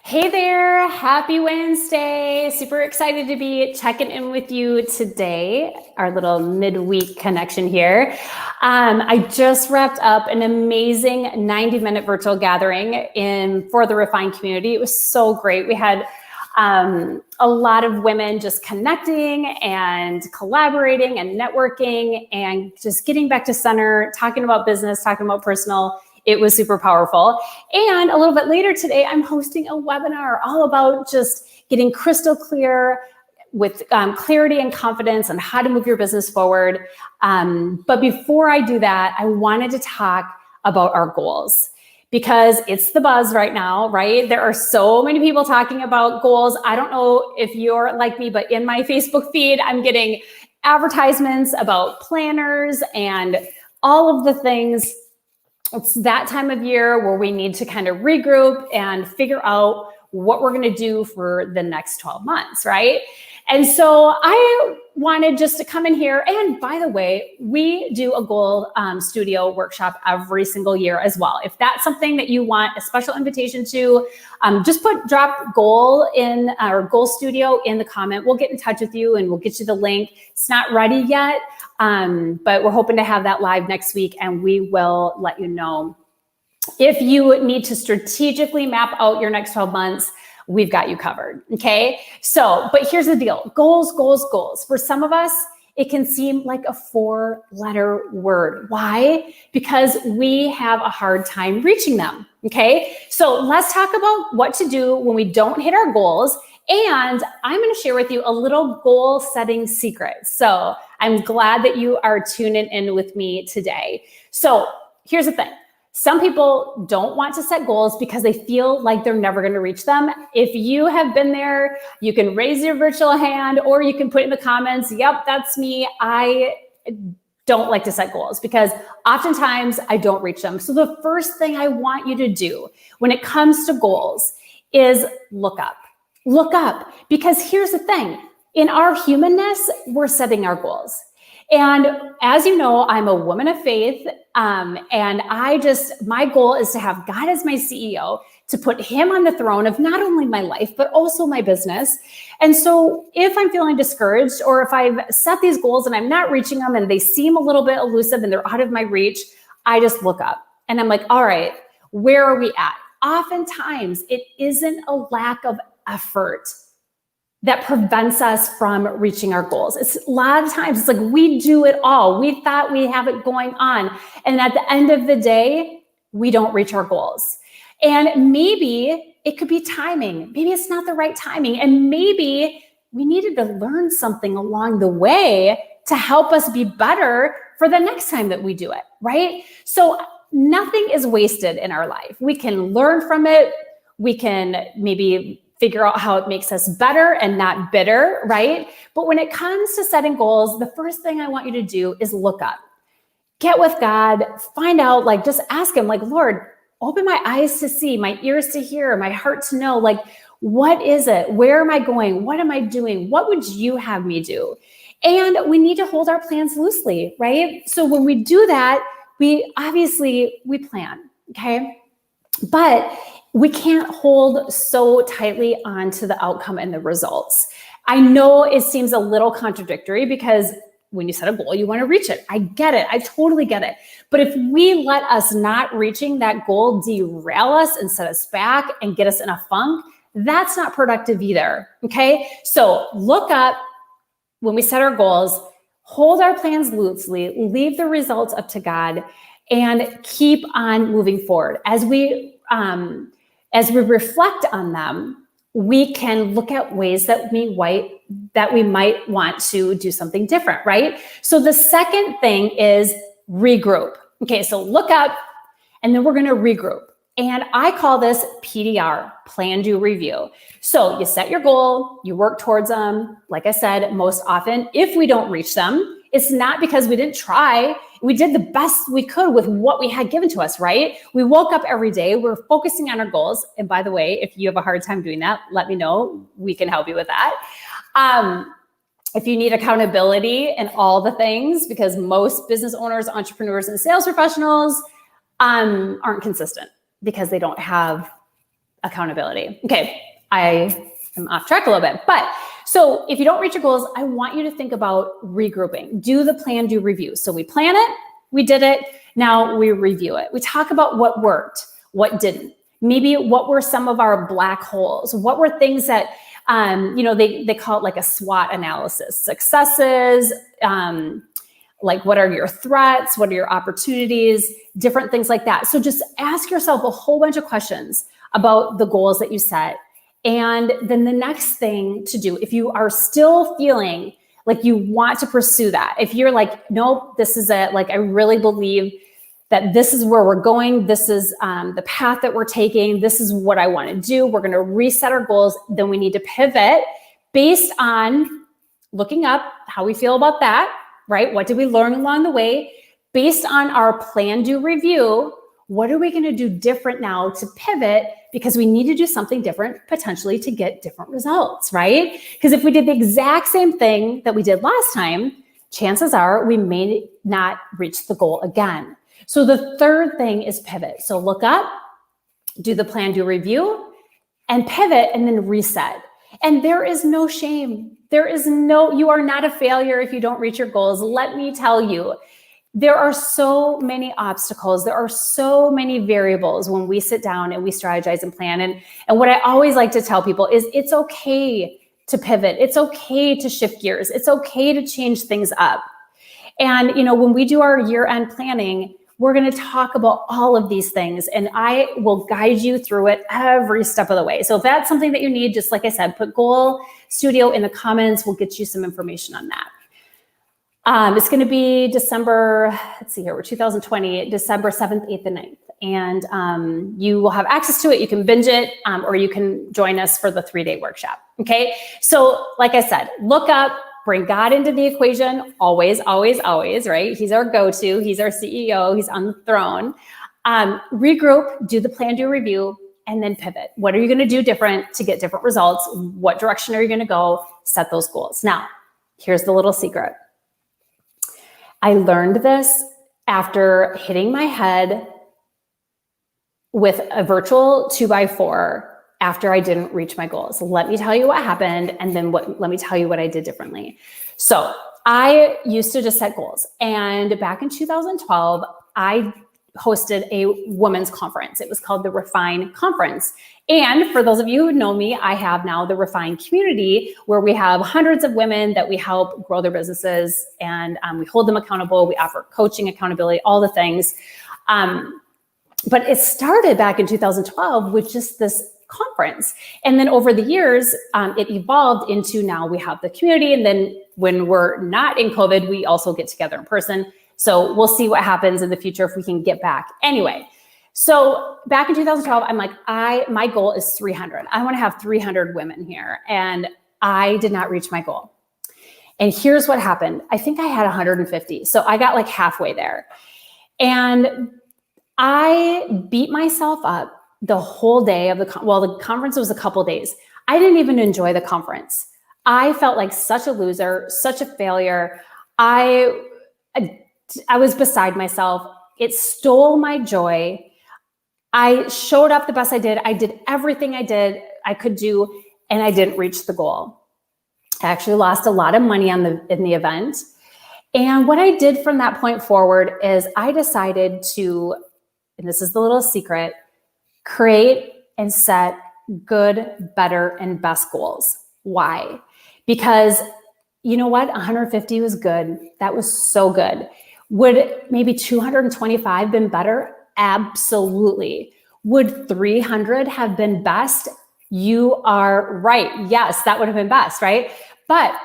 Hey there, happy Wednesday. Super excited to be checking in with you today, our little midweek connection here. I just wrapped up an amazing 90-minute virtual gathering for the Refine community. It was so great. We had a lot of women just connecting and collaborating and networking and just getting back to center, talking about business, talking about personal. It was super powerful. And a little bit later today, I'm hosting a webinar all about just getting crystal clear with clarity and confidence on how to move your business forward. But before I do that, I wanted to talk about our goals because it's the buzz right now, right? There are so many people talking about goals. I don't know if you're like me, but in my Facebook feed, I'm getting advertisements about planners and all of the things. It's that time of year where we need to kind of regroup and figure out what we're going to do for the next 12 months, right? And so I wanted just to come in here. And by the way, we do a goal studio workshop every single year as well. If that's something that you want a special invitation to, just drop goal in our goal studio in the comment. We'll get in touch with you and we'll get you the link. It's not ready yet. But we're hoping to have that live next week, and we will let you know. If you need to strategically map out your next 12 months, we've got you covered, okay? So, but here's the deal, goals, goals, goals. For some of us, it can seem like a 4-letter word. Why? Because we have a hard time reaching them, okay? So let's talk about what to do when we don't hit our goals. And I'm going to share with you a little goal setting secret. So I'm glad that you are tuning in with me today. So here's the thing. Some people don't want to set goals because they feel like they're never going to reach them. If you have been there, you can raise your virtual hand or you can put in the comments, yep, that's me. I don't like to set goals because oftentimes I don't reach them. So the first thing I want you to do when it comes to goals is look up. Look up, because here's the thing. In our humanness, we're setting our goals. And as you know, I'm a woman of faith, and my goal is to have God as my CEO, to put him on the throne of not only my life, but also my business. And so if I'm feeling discouraged, or if I've set these goals and I'm not reaching them and they seem a little bit elusive and they're out of my reach, I just look up and I'm like, all right, where are we at? Oftentimes, it isn't a lack of effort that prevents us from reaching our goals. It's a lot of times, it's like we do it all. We thought we have it going on. And at the end of the day, we don't reach our goals. And maybe it could be timing. Maybe it's not the right timing. And maybe we needed to learn something along the way to help us be better for the next time that we do it, right? So nothing is wasted in our life. We can learn from it. We can maybe figure out how it makes us better and not bitter, right? But when it comes to setting goals, the first thing I want you to do is look up. Get with God, find out, just ask him, Lord, open my eyes to see, my ears to hear, my heart to know, what is it? Where am I going? What am I doing? What would you have me do? And we need to hold our plans loosely, right? So when we do that, we plan, okay? But we can't hold so tightly onto the outcome and the results. I know it seems a little contradictory because when you set a goal, you want to reach it. I get it. I totally get it. But if we let us not reaching that goal derail us and set us back and get us in a funk, that's not productive either. Okay. So look up when we set our goals, hold our plans loosely, leave the results up to God, and keep on moving forward. As we reflect on them, we can look at ways that we might want to do something different, right? So the second thing is regroup. Okay, so look up, and then we're going to regroup. And I call this PDR, plan, do, review. So you set your goal, you work towards them. Like I said, most often, if we don't reach them, it's not because we didn't try. We did the best we could with what we had given to us, right? We woke up every day, we're focusing on our goals. And by the way, if you have a hard time doing that, let me know. We can help you with that. If you need accountability and all the things, because most business owners, entrepreneurs, and sales professionals aren't consistent because they don't have accountability. Okay, I am off track a little bit, but so if you don't reach your goals, I want you to think about regrouping. Do the plan, do review. So we plan it, we did it, now we review it. We talk about what worked, what didn't. Maybe what were some of our black holes? What were things that, they call it like a SWOT analysis, successes, like what are your threats, what are your opportunities, different things like that. So just ask yourself a whole bunch of questions about the goals that you set. And then the next thing to do, if you are still feeling like you want to pursue that, if you're like, nope, this is it, like I really believe that this is where we're going, this is the path that we're taking, this is what I want to do, we're going to reset our goals, then we need to pivot based on looking up how we feel about that, right? What did we learn along the way? Based on our plan, do, review, what are we going to do different now to pivot? Because we need to do something different potentially to get different results, right? Because if we did the exact same thing that we did last time, chances are we may not reach the goal again. So the third thing is pivot. So look up, do the plan, do review, and pivot, and then reset. And there is no shame. You are not a failure if you don't reach your goals. Let me tell you, there are so many obstacles. There are so many variables when we sit down and we strategize and plan. And what I always like to tell people is it's okay to pivot. It's okay to shift gears. It's okay to change things up. And, when we do our year-end planning, we're going to talk about all of these things, and I will guide you through it every step of the way. So if that's something that you need, just like I said, put Goal Studio in the comments. We'll get you some information on that. It's going to be December, we're 2020, December 7th, 8th, and 9th. And you will have access to it. You can binge it, or you can join us for the 3-day workshop. Okay. So like I said, look up, bring God into the equation, always, always, always, right? He's our go-to, he's our CEO, he's on the throne. Regroup, do the plan, do review, and then pivot. What are you going to do different to get different results? What direction are you going to go? Set those goals. Now, here's the little secret. I learned this after hitting my head with a virtual 2x4 after I didn't reach my goals. Let me tell you what happened, and then let me tell you what I did differently. So I used to just set goals. And back in 2012, I hosted a women's conference. It was called the Refine Conference. And for those of you who know me, I have now the Refine community, where we have hundreds of women that we help grow their businesses, and we hold them accountable. We offer coaching, accountability, all the things. But it started back in 2012 with just this conference. And then over the years, it evolved into now we have the community. And then when we're not in COVID, we also get together in person. So we'll see what happens in the future if we can get back. Anyway, so back in 2012, I'm like, my goal is 300. I want to have 300 women here. And I did not reach my goal. And here's what happened. I think I had 150. So I got like halfway there. And I beat myself up the whole day of the conference was a couple days. I didn't even enjoy the conference. I felt like such a loser, such a failure. I was beside myself. It stole my joy. I showed up the best I did. I did everything I could do, and I didn't reach the goal. I actually lost a lot of money in the event. And what I did from that point forward is I decided to, and this is the little secret, create and set good, better, and best goals. Why? Because you know what? 150 was good. That was so good. Would maybe 225 been better? Absolutely. Would 300 have been best? You are right. Yes, that would have been best, right? But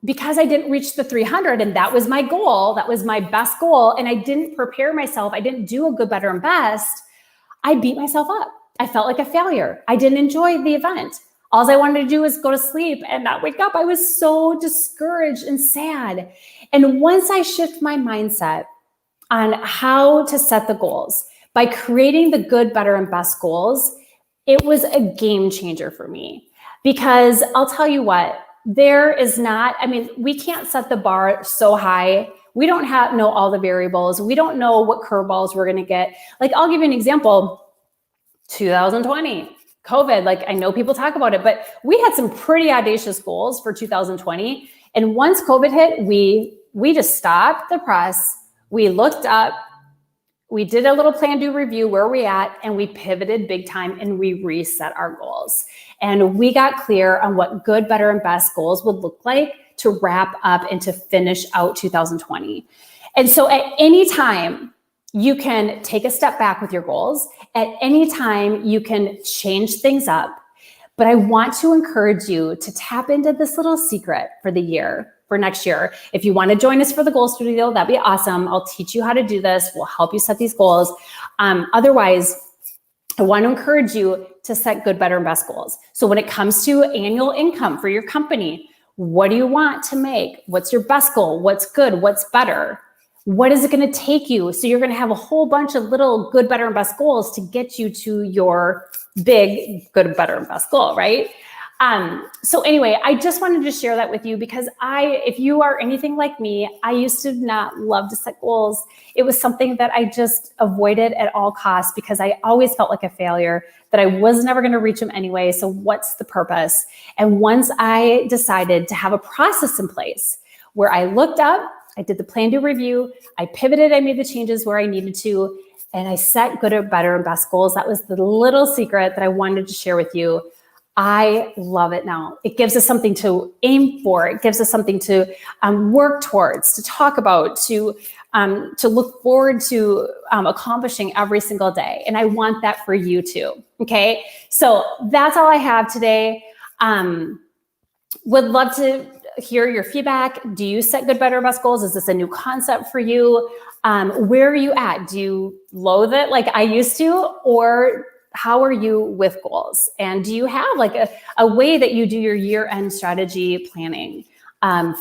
because I didn't reach the 300 and that was my goal, that was my best goal, and I didn't prepare myself, I didn't do a good, better, and best, I beat myself up. I felt like a failure. I didn't enjoy the event. All I wanted to do was go to sleep and not wake up. I was so discouraged and sad. And once I shift my mindset on how to set the goals by creating the good, better, and best goals, it was a game changer for me. Because I'll tell you what, we can't set the bar so high. We don't know all the variables. We don't know what curveballs we're going to get. Like, I'll give you an example. 2020, COVID, like I know people talk about it, but we had some pretty audacious goals for 2020. And once COVID hit, we just stopped the press. We looked up, we did a little plan, do review, where are we at, and we pivoted big time and we reset our goals. And we got clear on what good, better, and best goals would look like to wrap up and to finish out 2020. And so at any time, you can take a step back with your goals. At any time, you can change things up. But I want to encourage you to tap into this little secret for the year, for next year. If you want to join us for the Goal Studio, that'd be awesome. I'll teach you how to do this. We'll help you set these goals. Otherwise, I want to encourage you to set good, better, and best goals. So when it comes to annual income for your company, what do you want to make? What's your best goal? What's good? What's better? What is it going to take you? So you're going to have a whole bunch of little good, better, and best goals to get you to your big good, better, and best goal, right? So anyway, I just wanted to share that with you because if you are anything like me, I used to not love to set goals. It was something that I just avoided at all costs because I always felt like a failure, that I was never going to reach them anyway. So what's the purpose? And once I decided to have a process in place where I looked up, I did the plan to review, I pivoted, I made the changes where I needed to, and I set good, better, and best goals. That was the little secret that I wanted to share with you. I love it now. It gives us something to aim for. It gives us something to work towards, to talk about, to look forward to accomplishing every single day. And I want that for you too. Okay, so that's all I have today. Would love to hear your feedback. Do you set good, better, best goals? Is this a new concept for you? Where are you at? Do you loathe it like I used to, or how are you with goals? And do you have like a way that you do your year-end strategy planning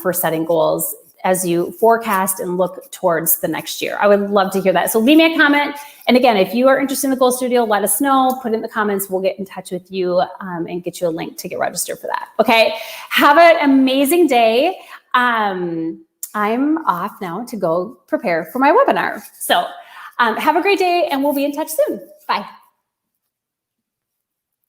for setting goals as you forecast and look towards the next year? I would love to hear that. So leave me a comment. And again, if you are interested in the Goal Studio, let us know, put it in the comments. We'll get in touch with you and get you a link to get registered for that. Okay. Have an amazing day. I'm off now to go prepare for my webinar. So have a great day and we'll be in touch soon. Bye.